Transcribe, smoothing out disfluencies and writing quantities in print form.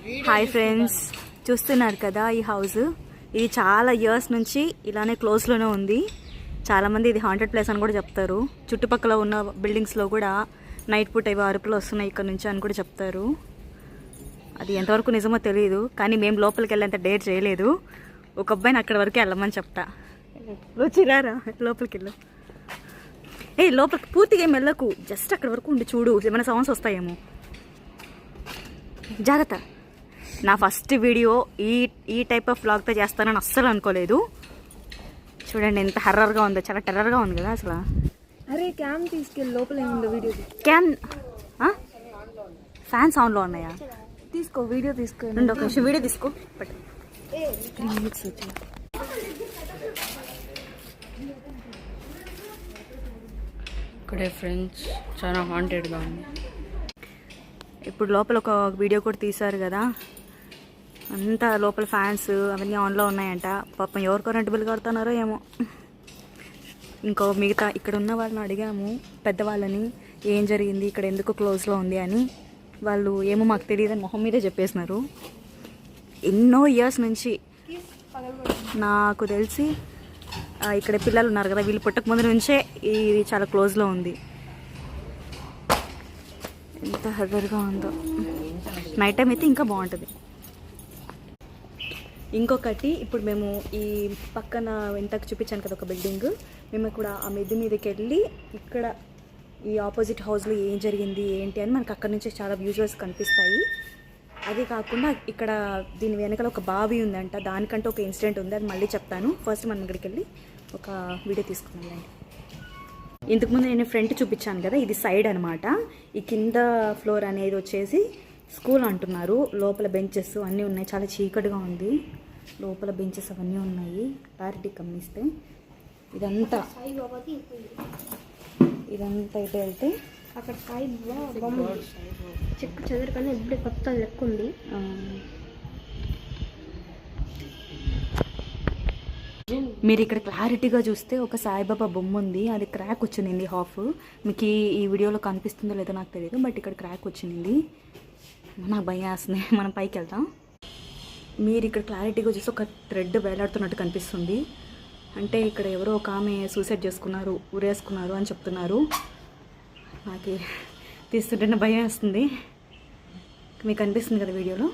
Hi friends, చూస్తున్నారు కదా ఈ హౌస్. ఇది చాలా ఇయర్స్ నుంచి ఇలానే క్లోజ్లోనే ఉంది. చాలామంది ఇది హాంటెడ్ ప్లేస్ అని కూడా చెప్తారు. చుట్టుపక్కల ఉన్న బిల్డింగ్స్లో కూడా నైట్ పూట ఇవి అరుపులు వస్తున్నాయి ఇక్కడ నుంచి అని కూడా చెప్తారు. అది ఎంతవరకు నిజమో తెలియదు, కానీ మేము లోపలికి వెళ్ళేంత డేర్ చేయలేదు. ఒక అబ్బాయిని అక్కడి వరకు వెళ్ళమని చెప్తా. వచ్చిరారా లోపలికి వెళ్ళు. లోపలికి పూర్తిగా ఏం వెళ్ళకు, జస్ట్ అక్కడి వరకు ఉండి చూడు, ఏమైనా సౌండ్స్ వస్తాయేమో. జాగ్రత్త. నా ఫస్ట్ వీడియో ఈ టైప్ ఆఫ్ వ్లాగ్తో చేస్తానని అస్సలు అనుకోలేదు. చూడండి ఎంత హర్రర్గా ఉందో, చాలా టెర్రర్గా ఉంది కదా అసలు. అరే క్యామ్ తీసుకెళ్ళి లోపల ఏముందో వీడియో. క్యామ్ ఫ్యాన్స్ ఆన్లో ఉన్నాయా? తీసుకో వీడియో తీసుకో. ఒక నిమిషం వీడియో తీసుకో. బట్ 3 minutes వచ్చి ఇక్కడే ఫ్రెండ్స్ చాలా హాంటెడ్గా ఉంది. ఇప్పుడు లోపల ఒక వీడియో కూడా తీశారు కదా, అంతా లోపల ఫ్యాన్స్ అవన్నీ ఆన్లో ఉన్నాయంట. పాపం ఎవరు కరెంట్ బిల్ కడుతున్నారో ఏమో. ఇంకో మిగతా ఇక్కడ ఉన్న వాళ్ళని అడిగాము, పెద్దవాళ్ళని, ఏం జరిగింది ఇక్కడ, ఎందుకు క్లోజ్లో ఉంది అని. వాళ్ళు ఏమో మాకు తెలియదని మొహం మీదే చెప్పేసినారు. ఎన్నో ఇయర్స్ నుంచి నాకు తెలిసి ఇక్కడ పిల్లలు ఉన్నారు కదా, వీళ్ళు పుట్టక ముందు నుంచే ఇది చాలా క్లోజ్లో ఉంది. ఎంత హర్రర్గా ఉందో. నైట్ టైం అయితే ఇంకా బాగుంటుంది. ఇంకొకటి, ఇప్పుడు మేము ఈ పక్కన ఇంతకు చూపించాను కదా ఒక బిల్డింగ్, మేము కూడా ఆ మిద్ది మీదకి వెళ్ళి ఇక్కడ ఈ ఆపోజిట్ హౌస్లో ఏం జరిగింది ఏంటి అని మనకు అక్కడ నుంచి చాలా విజువల్స్ కనిపిస్తాయి. అది కాకుండా ఇక్కడ దీని వెనకాల ఒక బావి ఉందంట, దానికంటే ఒక ఇన్సిడెంట్ ఉంది, అది మళ్ళీ చెప్తాను. ఫస్ట్ మనం ఇక్కడికి వెళ్ళి ఒక వీడియో తీసుకున్నాం. ఇంతకుముందు నేను ఫ్రంట్ చూపించాను కదా, ఇది సైడ్ అనమాట. ఈ కింద ఫ్లోర్ అనేది వచ్చేసి స్కూల్ అంటున్నారు. లోపల బెంచెస్ అన్నీ ఉన్నాయి, చాలా చీకటిగా ఉంది. లోపల బెంచెస్ అవన్నీ ఉన్నాయి. క్లారిటీ గమనిస్తే ఇదంతా ఇటు వెళ్తే అక్కడ సాయిబాబా బొమ్మ చెక్కు చెదరు కానీ ఇప్పుడే కొత్త లెక్క ఉంది. మీరు ఇక్కడ క్లారిటీగా చూస్తే ఒక సాయిబాబా బొమ్మ ఉంది, అది క్రాక్ వచ్చింది హాఫ్. మీకు ఈ వీడియోలో కనిపిస్తుందో లేదో నాకు తెలియదు, బట్ ఇక్కడ క్రాక్ వచ్చింది. నాకు భయం వేస్తుంది. మనం పైకి వెళ్తాం. మీరు ఇక్కడ క్లారిటీగా చూస్తే ఒక థ్రెడ్ వేలాడుతున్నట్టు కనిపిస్తుంది. అంటే ఇక్కడ ఎవరో ఒక ఆమె సూసైడ్ చేసుకున్నారు, ఊరేసుకున్నారు అని చెప్తున్నారు. నాకు తీస్తుంటే భయం వేస్తుంది. మీకు అనిపిస్తుంది కదా వీడియోలో.